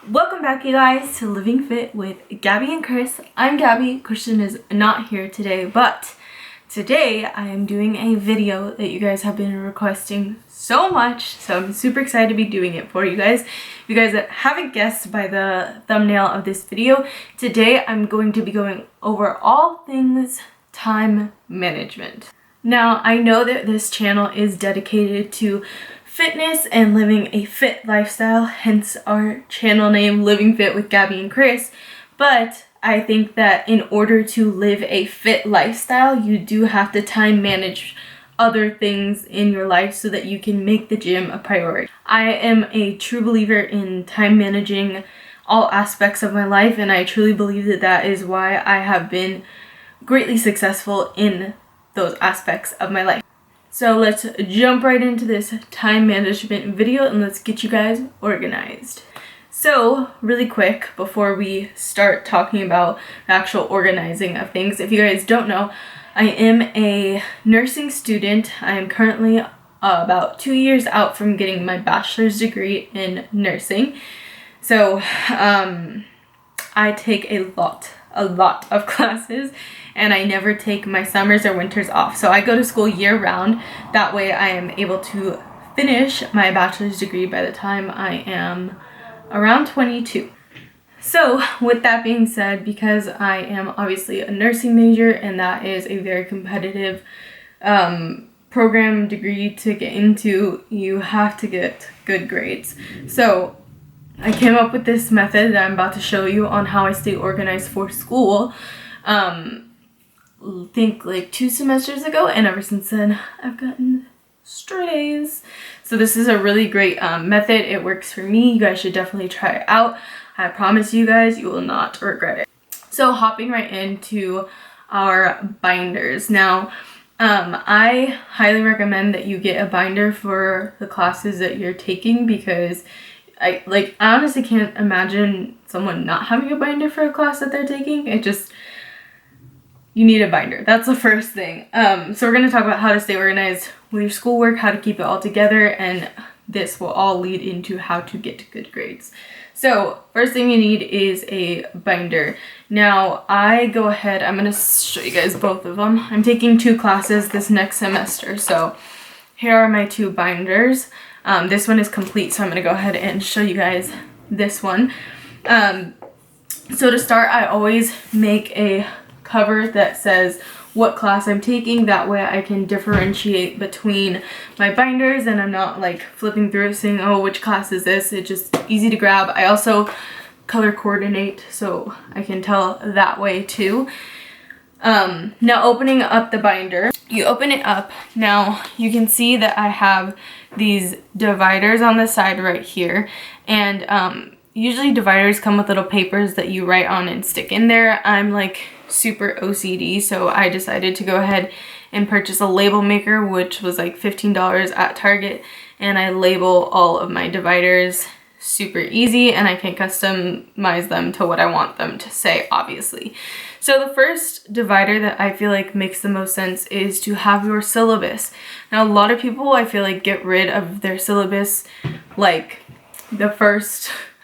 Welcome back, you guys, to Living Fit with Gabby and Chris. I'm Gabby. Christian is not here today, but today I am doing a video that you guys have been requesting so much, so I'm super excited to be doing it for you guys. If you guys haven't guessed by the thumbnail of this video, today I'm going to be going over all things time management. Now, I know that this channel is dedicated to fitness and living a fit lifestyle, hence our channel name Living Fit with Gabby and Chris, but I think that in order to live a fit lifestyle, you do have to time manage other things in your life so that you can make the gym a priority. I am a true believer in time managing all aspects of my life, and I truly believe that that is why I have been greatly successful in those aspects of my life. So let's jump right into this time management video and let's get you guys organized. So really quick, before we start talking about the actual organizing of things, if you guys don't know, I am a nursing student. I am currently about 2 years out from getting my bachelor's degree in nursing. So I take a lot of classes, and I never take my summers or winters off. So I go to school year round. That way I am able to finish my bachelor's degree by the time I am around 22. So with that being said, because I am obviously a nursing major and that is a very competitive program degree to get into, you have to get good grades. So I came up with this method that I'm about to show you on how I stay organized for school. Think like 2 semesters ago, and ever since then I've gotten straight A's. So this is a really great method. It works for me. You guys should definitely try it out. I promise you guys, you will not regret it. So hopping right into our binders. Now, I highly recommend that you get a binder for the classes that you're taking, because I honestly can't imagine someone not having a binder for a class that they're taking. You need a binder. That's the first thing. So we're going to talk about how to stay organized with your schoolwork, how to keep it all together, and this will all lead into how to get good grades. So first thing you need is a binder. Now I'm going to show you guys both of them. I'm taking 2 classes this next semester. So here are my 2 binders. This one is complete, so I'm going to go ahead and show you guys this one. So to start, I always make a cover that says what class I'm taking. That way I can differentiate between my binders and I'm not like flipping through it saying, oh, which class is this? It's just easy to grab. I also color coordinate so I can tell that way too. Now opening up the binder, you open it up. Now you can see that I have these dividers on the side right here, and usually dividers come with little papers that you write on and stick in there. I'm like super OCD, so I decided to go ahead and purchase a label maker, which was like $15 at Target, and I label all of my dividers super easy, and I can customize them to what I want them to say, obviously. So the first divider that I feel like makes the most sense is to have your syllabus. Now a lot of people, I feel like, get rid of their syllabus like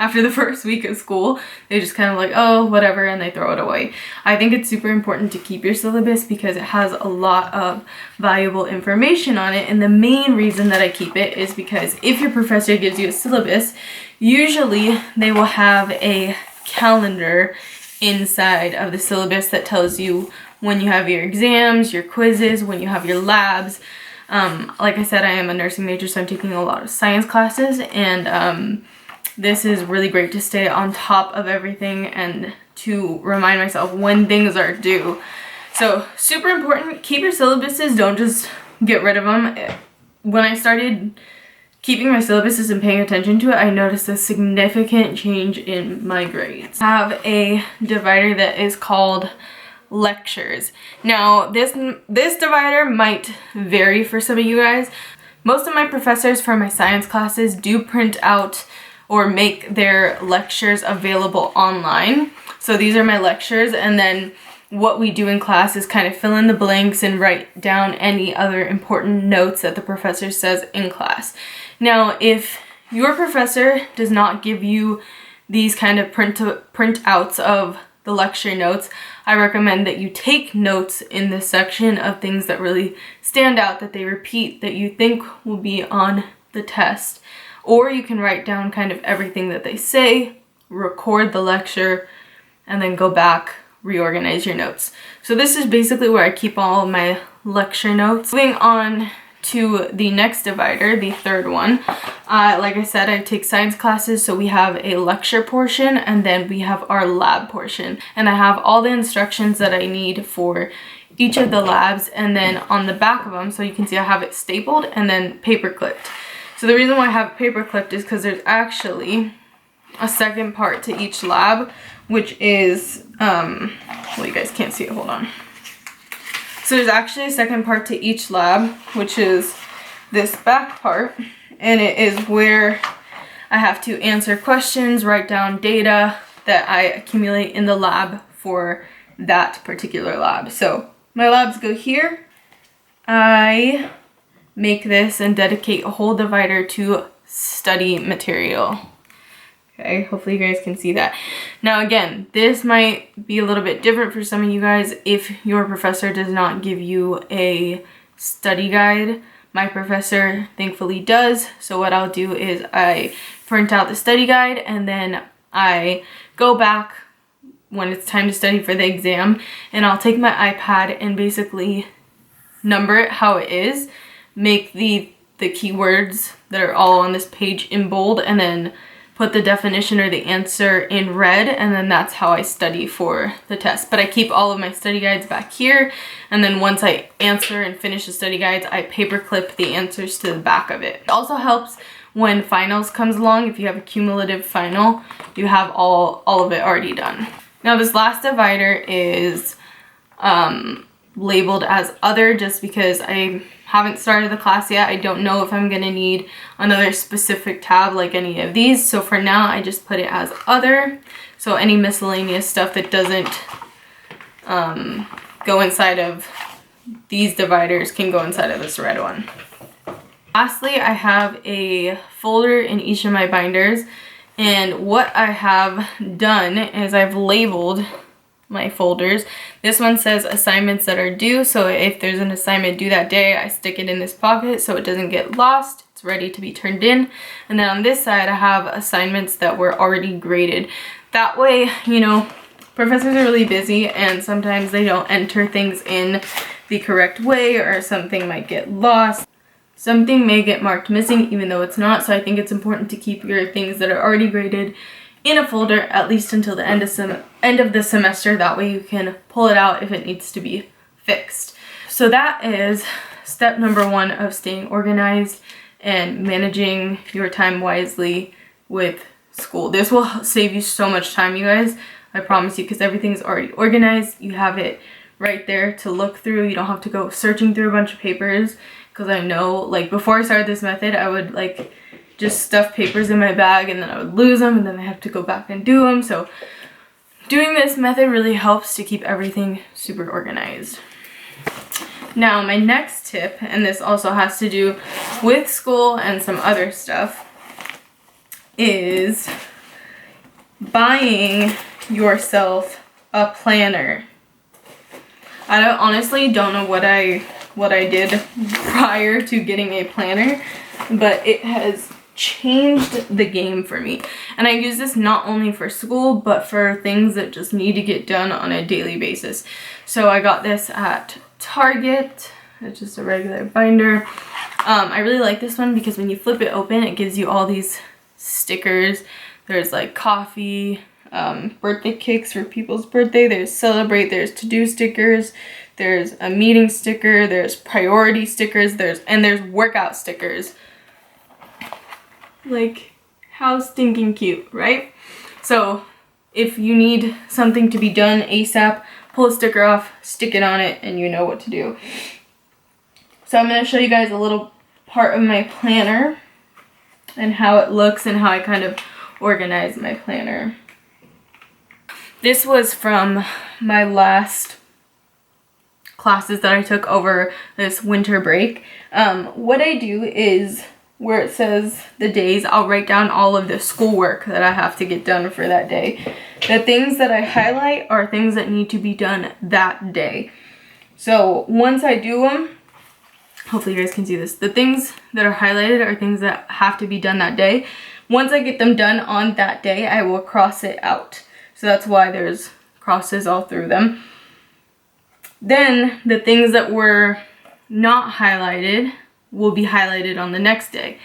after the first week of school. They just kind of like, oh, whatever, and they throw it away. I think it's super important to keep your syllabus because it has a lot of valuable information on it, and the main reason that I keep it is because if your professor gives you a syllabus, usually they will have a calendar inside of the syllabus that tells you when you have your exams, your quizzes, when you have your labs. Like I said, I am a nursing major, so I'm taking a lot of science classes, and this is really great to stay on top of everything and to remind myself when things are due. So super important, keep your syllabuses, don't just get rid of them. When I started keeping my syllabuses and paying attention to it, I noticed a significant change in my grades. I have a divider that is called lectures. Now this divider might vary for some of you guys. Most of my professors for my science classes do print out or make their lectures available online. So these are my lectures, and then what we do in class is kind of fill in the blanks and write down any other important notes that the professor says in class. Now, if your professor does not give you these kind of printouts of the lecture notes, I recommend that you take notes in this section of things that really stand out, that they repeat, that you think will be on the test. Or you can write down kind of everything that they say, record the lecture, and then go back, reorganize your notes. So this is basically where I keep all of my lecture notes. Moving on to the next divider, the third one. Like I said, I take science classes, so we have a lecture portion and then we have our lab portion. And I have all the instructions that I need for each of the labs, and then on the back of them, so you can see I have it stapled and then paper clipped. So the reason why I have it paper clipped is because there's actually a second part to each lab, which is, well, you guys can't see it, hold on. So there's actually a second part to each lab, which is this back part, and it is where I have to answer questions, write down data that I accumulate in the lab for that particular lab. So my labs go here. I make this and dedicate a whole divider to study material. Okay, hopefully you guys can see that. Now again, this might be a little bit different for some of you guys if your professor does not give you a study guide. My professor thankfully does. So what I'll do is I print out the study guide and then I go back when it's time to study for the exam, and I'll take my iPad and basically number it how it is, make the keywords that are all on this page in bold, and then put the definition or the answer in red, and then that's how I study for the test. But I keep all of my study guides back here, and then once I answer and finish the study guides, I paper clip the answers to the back of it. It also helps when finals comes along. If you have a cumulative final, you have all of it already done. Now this last divider is labeled as other just because I haven't started the class yet. I don't know if I'm gonna need another specific tab like any of these. So for now, I just put it as other. So any miscellaneous stuff that doesn't go inside of these dividers can go inside of this red one. Lastly, I have a folder in each of my binders. And what I have done is I've labeled my folders. This one says assignments that are due, so if there's an assignment due that day, I stick it in this pocket so it doesn't get lost. It's ready to be turned in. And then on this side, I have assignments that were already graded. That way, you know, professors are really busy and sometimes they don't enter things in the correct way, or something might get lost. Something may get marked missing even though it's not, so I think it's important to keep your things that are already graded in a folder at least until the end of the semester. That way you can pull it out if it needs to be fixed. So that is step number one of staying organized and managing your time wisely with school. This will save you so much time, you guys. I promise you, because everything's already organized. You have it right there to look through. You don't have to go searching through a bunch of papers, because I know, like, before I started this method, I would like just stuff papers in my bag and then I would lose them and then I have to go back and do them. So doing this method really helps to keep everything super organized. Now my next tip, and this also has to do with school and some other stuff, is buying yourself a planner. I honestly don't know what I did prior to getting a planner, but it has changed the game for me. And I use this not only for school, but for things that just need to get done on a daily basis. So I got this at Target. It's just a regular binder. I really like this one because when you flip it open, it gives you all these stickers. There's like coffee, birthday cakes for people's birthday, there's celebrate, there's to-do stickers, there's a meeting sticker, there's priority stickers, there's workout stickers. Like, how stinking cute, right? So if you need something to be done ASAP, pull a sticker off, stick it on it, and you know what to do. So I'm going to show you guys a little part of my planner and how it looks and how I kind of organize my planner. This was from my last classes that I took over this winter break. What I do is where it says the days, I'll write down all of the schoolwork that I have to get done for that day. The things that I highlight are things that need to be done that day. So once I do them, hopefully you guys can see this. The things that are highlighted are things that have to be done that day. Once I get them done on that day, I will cross it out. So that's why there's crosses all through them. Then the things that were not highlighted will be highlighted on the next day.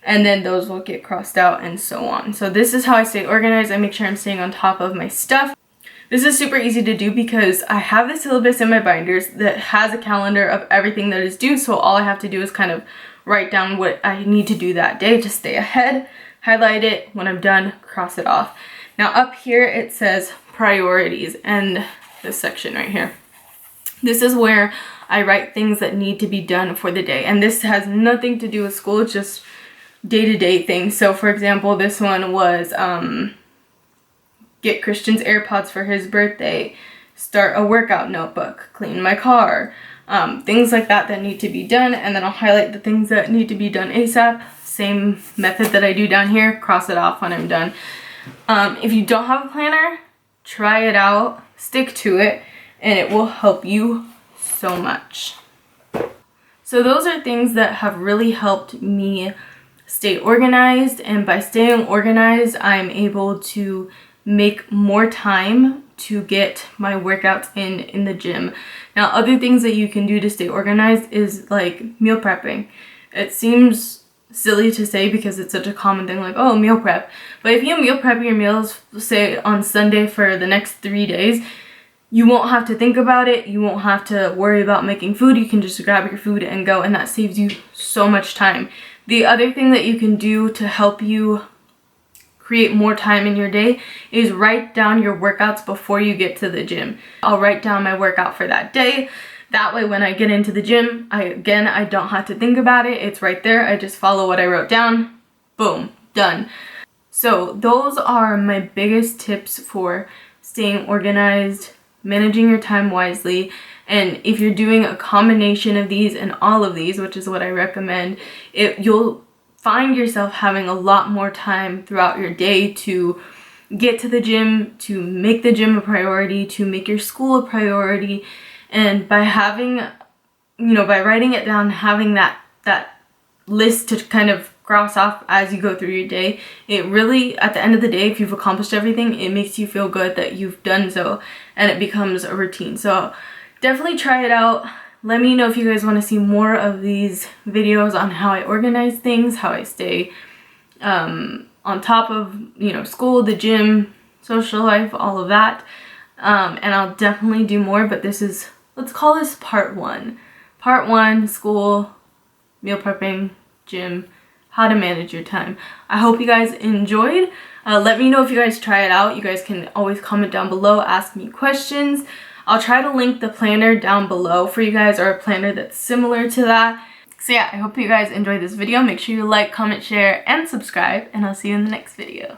And then those will get crossed out and so on. So this is how I stay organized. I make sure I'm staying on top of my stuff. This is super easy to do because I have the syllabus in my binders that has a calendar of everything that is due. So all I have to do is kind of write down what I need to do that day to stay ahead, highlight it. When I'm done, cross it off. Now up here it says priorities, and this section right here. This is where I write things that need to be done for the day. And this has nothing to do with school, it's just day-to-day things. So for example, this one was get Christian's AirPods for his birthday, start a workout notebook, clean my car, things like that that need to be done. And then I'll highlight the things that need to be done ASAP. Same method that I do down here, cross it off when I'm done. If you don't have a planner, try it out, stick to it, and it will help you so much. So those are things that have really helped me stay organized, and by staying organized, I'm able to make more time to get my workouts in the gym. Now, other things that you can do to stay organized is like meal prepping. It seems silly to say because it's such a common thing, like, oh, meal prep. But if you meal prep your meals, say on Sunday for the next 3 days, you won't have to think about it. You won't have to worry about making food. You can just grab your food and go, and that saves you so much time. The other thing that you can do to help you create more time in your day is write down your workouts before you get to the gym. I'll write down my workout for that day. That way when I get into the gym, I don't have to think about it. It's right there. I just follow what I wrote down. Boom, done. So those are my biggest tips for staying organized, managing your time wisely. And if you're doing a combination of these and all of these, which is what I recommend, you'll find yourself having a lot more time throughout your day to get to the gym, to make the gym a priority, to make your school a priority. And by having, by writing it down, having that list to kind of cross off as you go through your day, it really, at the end of the day, if you've accomplished everything, it makes you feel good that you've done so, and it becomes a routine. So definitely try it out. Let me know if you guys want to see more of these videos on how I organize things, how I stay on top of, school, the gym, social life, all of that. And I'll definitely do more, but this is, let's call this part one. Part one, school, meal prepping, gym, how to manage your time. I hope you guys enjoyed. Let me know if you guys try it out. You guys can always comment down below, ask me questions. I'll try to link the planner down below for you guys, or a planner that's similar to that. So yeah, I hope you guys enjoyed this video. Make sure you like, comment, share, and subscribe, and I'll see you in the next video.